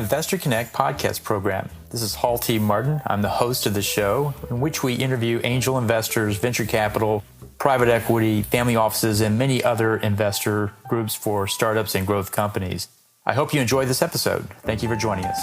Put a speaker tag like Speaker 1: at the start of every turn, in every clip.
Speaker 1: Investor Connect podcast program. This is Hall T. Martin. I'm the host of the show, in which we interview angel investors, venture capital, private equity, family offices, and many other investor groups for startups and growth companies. I hope you enjoy this episode. Thank you for joining us.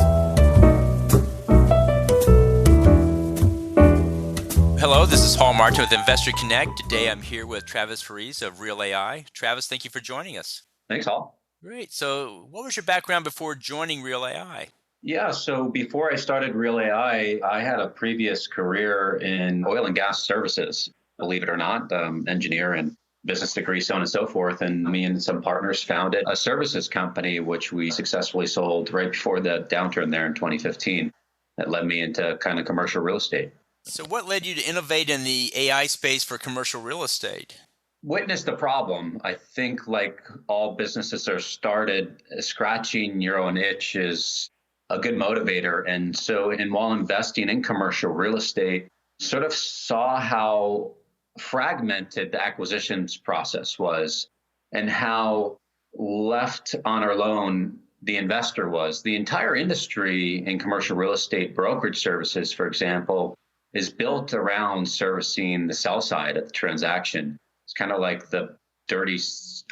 Speaker 1: Hello, this is Hall Martin with Investor Connect. Today I'm here with Travis Farese of Real AI. Travis, thank you for joining us.
Speaker 2: Thanks, Hall.
Speaker 1: Great. So what was your background before joining Real AI?
Speaker 2: Yeah, so before I started Real AI, I had a previous career in oil and gas services, believe it or not, engineer and business degree, so on and so forth. And me and some partners founded a services company, which we successfully sold right before the downturn there in 2015. That led me into kind of commercial real estate.
Speaker 1: So what led you to innovate in the AI space for commercial real estate?
Speaker 2: Witnessed the problem. I think like all businesses are started, scratching your own itch is a good motivator. And so while investing in commercial real estate, sort of saw how fragmented the acquisitions process was and how left on our own the investor was. The entire industry in commercial real estate brokerage services, for example, is built around servicing the sell side of the transaction. It's kind of like the dirty,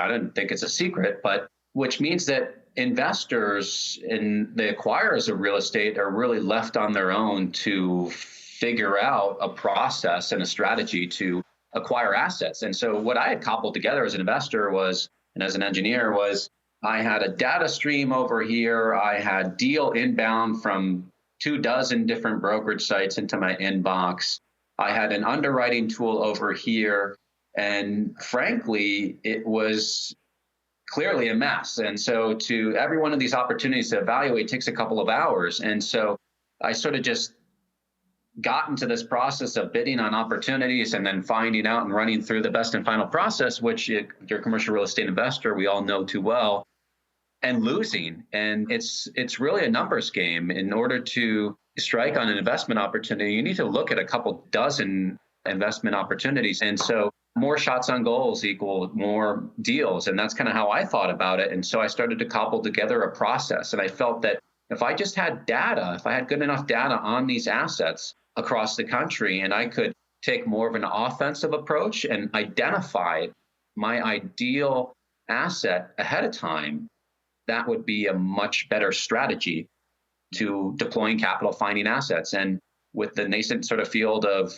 Speaker 2: I don't think it's a secret, but which means that investors and the acquirers of real estate are really left on their own to figure out a process and a strategy to acquire assets. And so what I had cobbled together as an investor was, and as an engineer was, I had a data stream over here. I had deal inbound from 24 different brokerage sites into my inbox. I had an underwriting tool over here. And frankly, it was clearly a mess. And so to every one of these opportunities to evaluate takes a couple of hours. And so I sort of just got into this process of bidding on opportunities and then finding out and running through the best and final process, which you're a commercial real estate investor, we all know too well, and losing. And it's really a numbers game. In order to strike on an investment opportunity, you need to look at a couple dozen investment opportunities. And so more shots on goals equal more deals. And that's kind of how I thought about it. And so I started to cobble together a process. And I felt that if I just had data, if I had good enough data on these assets across the country, and I could take more of an offensive approach and identify my ideal asset ahead of time, that would be a much better strategy to deploying capital, finding assets. And with the nascent sort of field of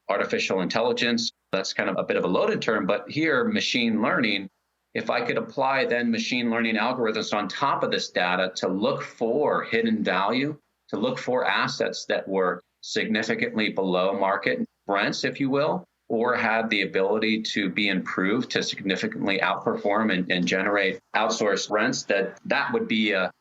Speaker 2: artificial intelligence, that's kind of a bit of a loaded term, but here, machine learning, if I could apply then machine learning algorithms on top of this data to look for hidden value, to look for assets that were significantly below market rents, if you will, or had the ability to be improved to significantly outperform and generate outsourced rents, that would be a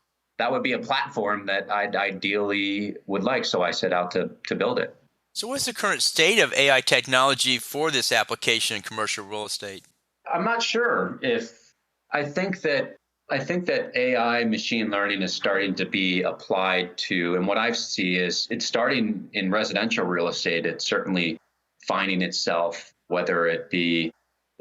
Speaker 2: platform that I ideally would like. So I set out to build it.
Speaker 1: So what's the current state of AI technology for this application in commercial real estate?
Speaker 2: I'm not sure if I think that AI machine learning is starting to be applied to, and what I see is it's starting in residential real estate. It's certainly finding itself, whether it be,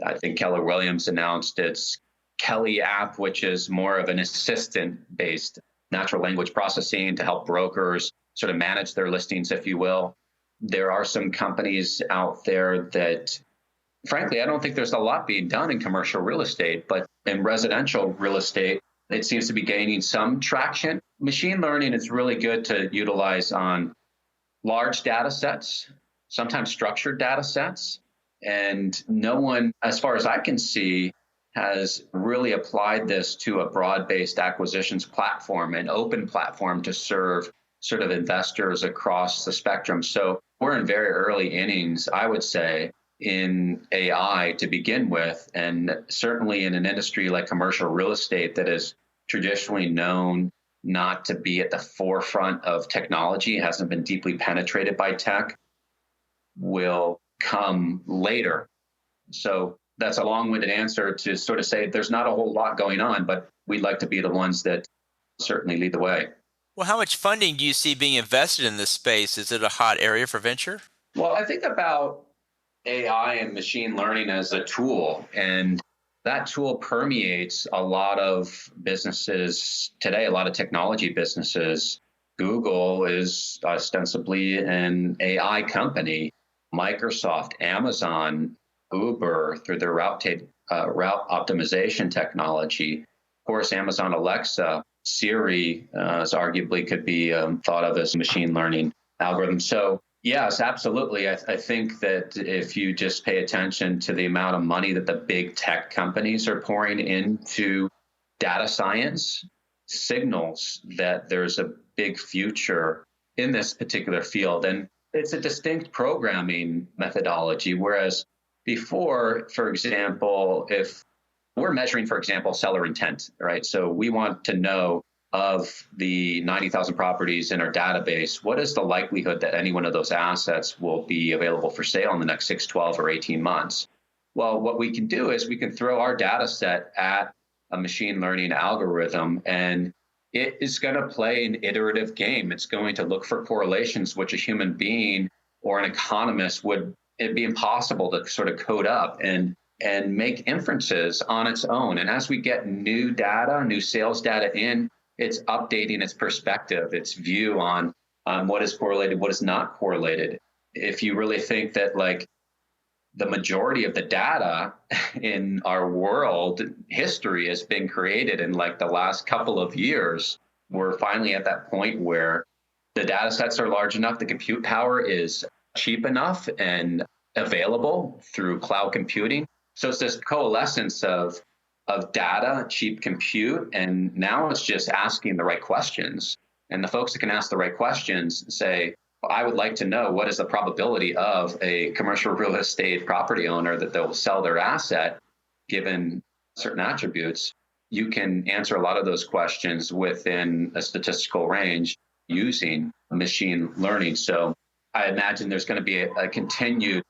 Speaker 2: I think Keller Williams announced its Kelly app, which is more of an assistant-based natural language processing to help brokers sort of manage their listings, if you will. There are some companies out there that, frankly, I don't think there's a lot being done in commercial real estate, but in residential real estate, it seems to be gaining some traction. Machine learning is really good to utilize on large data sets, sometimes structured data sets. And no one, as far as I can see, has really applied this to a broad-based acquisitions platform, an open platform to serve sort of investors across the spectrum. So we're in very early innings, I would say, in AI to begin with, and certainly in an industry like commercial real estate that is traditionally known not to be at the forefront of technology, hasn't been deeply penetrated by tech, will come later. So that's a long-winded answer to sort of say there's not a whole lot going on, but we'd like to be the ones that certainly lead the way.
Speaker 1: Well, how much funding do you see being invested in this space? Is it a hot area for venture?
Speaker 2: Well, I think about AI and machine learning as a tool, and that tool permeates a lot of businesses today, a lot of technology businesses. Google is ostensibly an AI company. Microsoft, Amazon, Uber through their route optimization technology. Of course, Amazon Alexa, Siri is arguably could be thought of as machine learning algorithm. So yes, absolutely. I think that if you just pay attention to the amount of money that the big tech companies are pouring into data science, signals that there's a big future in this particular field. And it's a distinct programming methodology, whereas before, for example, if we're measuring, for example, seller intent, right? So we want to know of the 90,000 properties in our database, what is the likelihood that any one of those assets will be available for sale in the next 6, 12, or 18 months? Well, what we can do is we can throw our data set at a machine learning algorithm, and it is going to play an iterative game. It's going to look for correlations, which a human being or an economist would, it'd be impossible to sort of code up and make inferences on its own. And as we get new data, new sales data in, it's updating its perspective, its view on what is correlated, what is not correlated. If you really think that like the majority of the data in our world history has been created in like the last couple of years, we're finally at that point where the data sets are large enough, the compute power is cheap enough and available through cloud computing. So it's this coalescence of data, cheap compute, and now it's just asking the right questions. And the folks that can ask the right questions say, I would like to know what is the probability of a commercial real estate property owner that they'll sell their asset given certain attributes. You can answer a lot of those questions within a statistical range using machine learning. So I imagine there's going to be a continued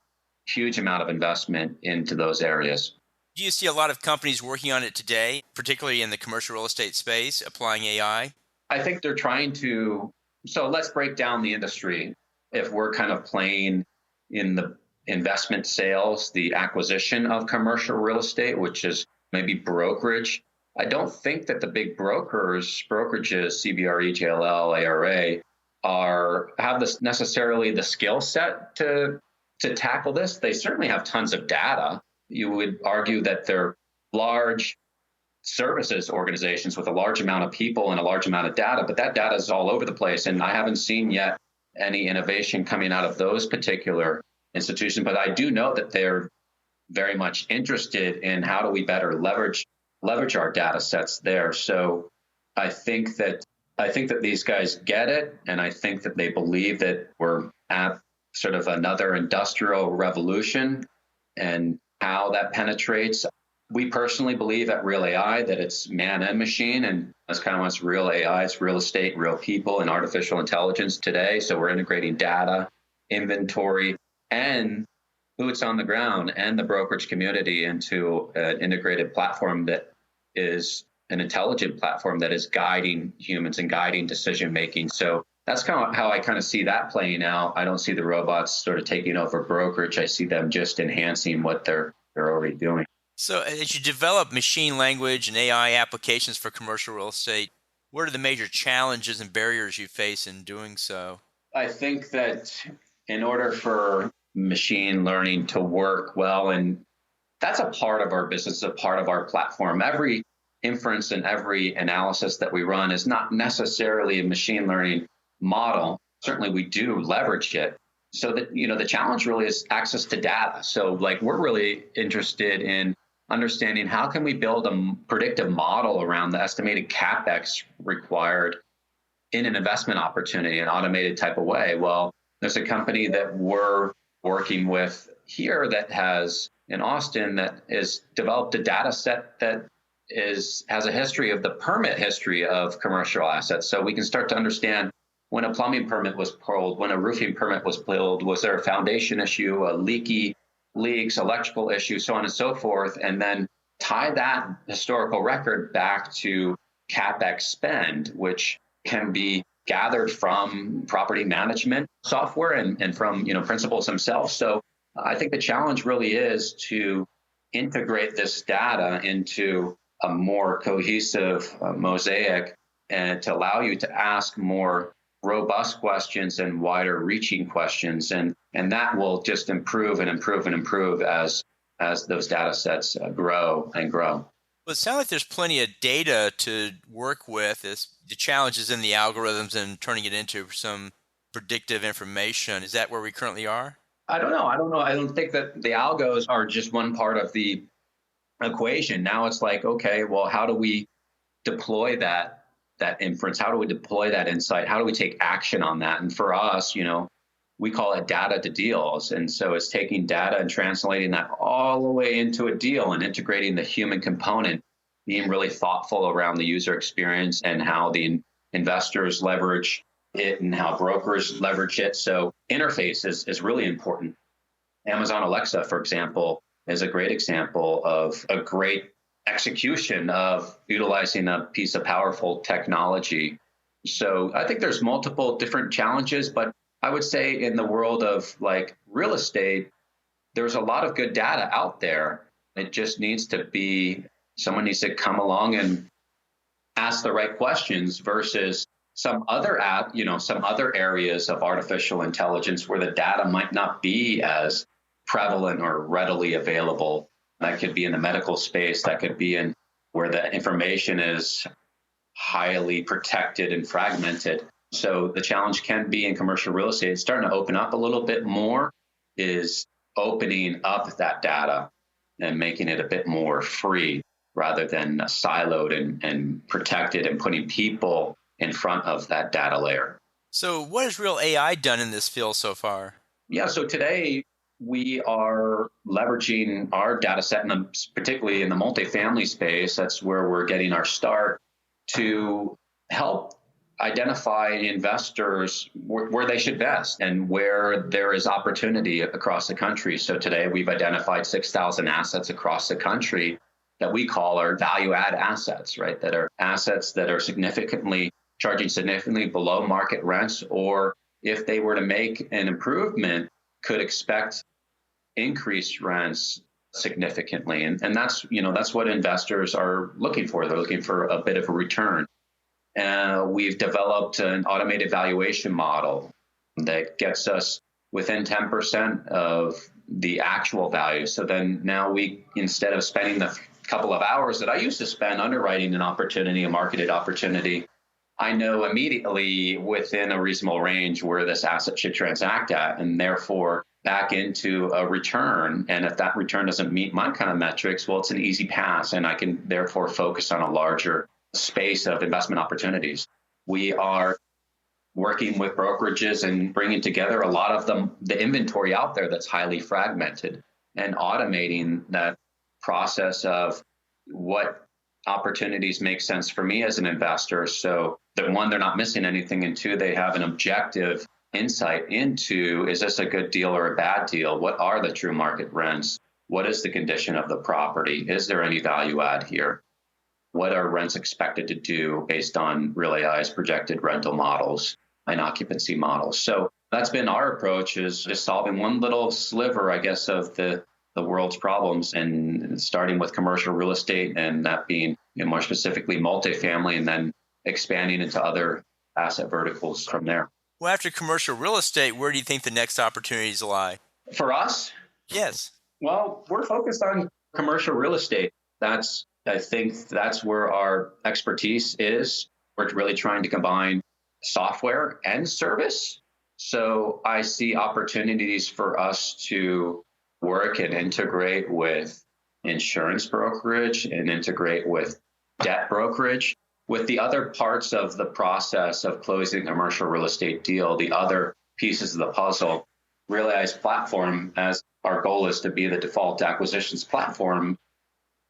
Speaker 2: huge amount of investment into those areas.
Speaker 3: Do you see a lot of companies working on it today, particularly in the commercial real estate space, applying AI?
Speaker 2: I think they're trying to. So let's break down the industry. If we're kind of playing in the investment sales, the acquisition of commercial real estate, which is maybe brokerage, I don't think that the big brokerages, CBRE, JLL, ARA, have this necessarily the skill set to tackle this. They certainly have tons of data. You would argue that they're large services organizations with a large amount of people and a large amount of data, but that data is all over the place. And I haven't seen yet any innovation coming out of those particular institutions, but I do know that they're very much interested in how do we better leverage our data sets there. So I think that these guys get it, and I think that they believe that we're at sort of another industrial revolution and how that penetrates. We personally believe at Real AI that it's man and machine, and that's kind of what's Real AI. It's real estate, real people, and artificial intelligence today. So we're integrating data, inventory, and boots on the ground and the brokerage community into an integrated platform that is an intelligent platform that is guiding humans and guiding decision making. So that's kind of how I kind of see that playing out. I don't see the robots sort of taking over brokerage. I see them just enhancing what they're already doing.
Speaker 3: So as you develop machine language and AI applications for commercial real estate, what are the major challenges and barriers you face in doing so?
Speaker 2: I think that in order for machine learning to work well, and that's a part of our business, a part of our platform. Every inference and every analysis that we run is not necessarily a machine learning model. Certainly we do leverage it. So that, the challenge really is access to data. So like we're really interested in understanding how can we build a predictive model around the estimated CapEx required in an investment opportunity, an automated type of way. Well, there's a company that we're working with here that has in Austin that has developed a data set that has a history of the permit history of commercial assets. So we can start to understand when a plumbing permit was pulled, when a roofing permit was pulled, was there a foundation issue, a leaks, electrical issue, so on and so forth, and then tie that historical record back to CapEx spend, which can be gathered from property management software and from principals themselves. So I think the challenge really is to integrate this data into a more cohesive mosaic and to allow you to ask more robust questions and wider reaching questions. And that will just improve and improve and improve as those data sets grow and grow.
Speaker 3: Well, it sounds like there's plenty of data to work with. It's the challenges in the algorithms and turning it into some predictive information. Is that where we currently are?
Speaker 2: I don't know. I don't think that the algos are just one part of the equation. Now it's like, okay, well, how do we deploy that inference? How do we deploy that insight? How do we take action on that? And for us, we call it data to deals. And so it's taking data and translating that all the way into a deal and integrating the human component, being really thoughtful around the user experience and how the investors leverage it and how brokers leverage it. So interface is really important. Amazon Alexa, for example, is a great example of a great execution of utilizing a piece of powerful technology. So I think there's multiple different challenges, but I would say in the world of like real estate, there's a lot of good data out there. It just needs to be, someone needs to come along and ask the right questions versus some other areas of artificial intelligence where the data might not be as prevalent or readily available. That could be in the medical space, that could be in where the information is highly protected and fragmented. So the challenge can be in commercial real estate, it's starting to open up a little bit more, is opening up that data and making it a bit more free rather than siloed and protected and putting people in front of that data layer.
Speaker 3: So what has real AI done in this field so far?
Speaker 2: Yeah, so today we are leveraging our data set, particularly in the multifamily space. That's where we're getting our start to help identify investors where they should invest and where there is opportunity across the country. So today we've identified 6,000 assets across the country that we call our value add assets, right? That are assets that are charging significantly below market rents, or if they were to make an improvement, could expect increased rents significantly. And that's what investors are looking for. They're looking for a bit of a return. We've developed an automated valuation model that gets us within 10% of the actual value. So then now instead of spending the couple of hours that I used to spend underwriting an opportunity, a marketed opportunity, I know immediately within a reasonable range where this asset should transact at, and therefore back into a return. And if that return doesn't meet my kind of metrics, well, it's an easy pass, and I can therefore focus on a larger space of investment opportunities. We are working with brokerages and bringing together a lot of the inventory out there that's highly fragmented and automating that process of what opportunities make sense for me as an investor. So that one, they're not missing anything, and two, they have an objective insight into, is this a good deal or a bad deal? What are the true market rents? What is the condition of the property? Is there any value add here? What are rents expected to do based on Real AI's projected rental models and occupancy models? So that's been our approach, is just solving one little sliver, I guess, of the world's problems, and starting with commercial real estate, and that being more specifically multifamily, and then expanding into other asset verticals from there.
Speaker 3: Well, after commercial real estate, where do you think the next opportunities lie?
Speaker 2: For us?
Speaker 3: Yes.
Speaker 2: Well, we're focused on commercial real estate. I think that's where our expertise is. We're really trying to combine software and service. So I see opportunities for us to work and integrate with insurance brokerage and integrate with debt brokerage, with the other parts of the process of closing a commercial real estate deal, the other pieces of the puzzle. Real AI's platform, as our goal is to be the default acquisitions platform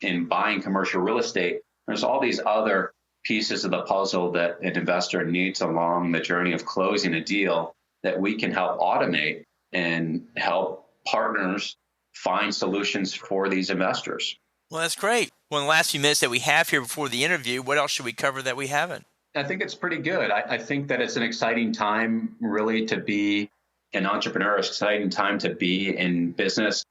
Speaker 2: in buying commercial real estate, there's all these other pieces of the puzzle that an investor needs along the journey of closing a deal that we can help automate and help partners find solutions for these investors.
Speaker 3: Well, that's great. Well, in the last few minutes that we have here before the interview, what else should we cover that we haven't?
Speaker 2: I think it's pretty good. I think that it's an exciting time really to be an entrepreneur, exciting time to be in business.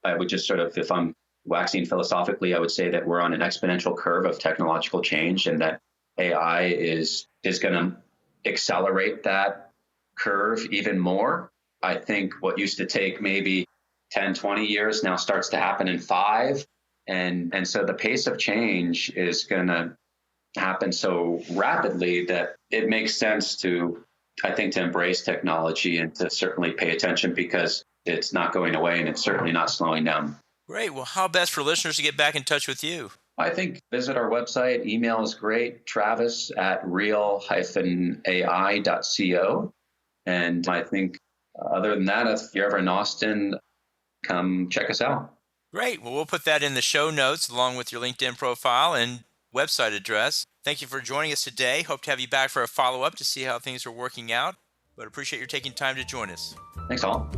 Speaker 2: I would just sort of, if I'm waxing philosophically, I would say that we're on an exponential curve of technological change, and that AI is going to accelerate that curve even more. I think what used to take maybe 10, 20 years now starts to happen in 5. And so the pace of change is going to happen so rapidly that it makes sense to, I think, to embrace technology and to certainly pay attention, because it's not going away and it's certainly not slowing down.
Speaker 3: Great. Well, how best for listeners to get back in touch with you?
Speaker 2: I think visit our website. Email is great, travis@real-ai.co. And I think other than that, if you're ever in Austin, come check us out.
Speaker 3: Great. Well, we'll put that in the show notes along with your LinkedIn profile and website address. Thank you for joining us today. Hope to have you back for a follow-up to see how things are working out. But appreciate your taking time to join us.
Speaker 2: Thanks, all.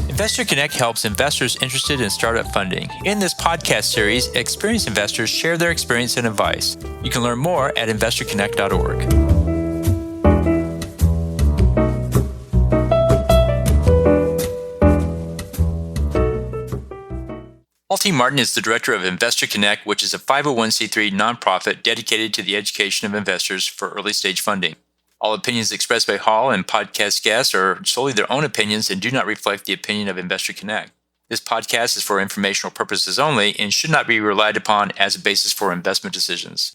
Speaker 1: Investor Connect helps investors interested in startup funding. In this podcast series, experienced investors share their experience and advice. You can learn more at investorconnect.org. Paul T. Martin is the director of Investor Connect, which is a 501c3 nonprofit dedicated to the education of investors for early-stage funding. All opinions expressed by Hall and podcast guests are solely their own opinions and do not reflect the opinion of Investor Connect. This podcast is for informational purposes only and should not be relied upon as a basis for investment decisions.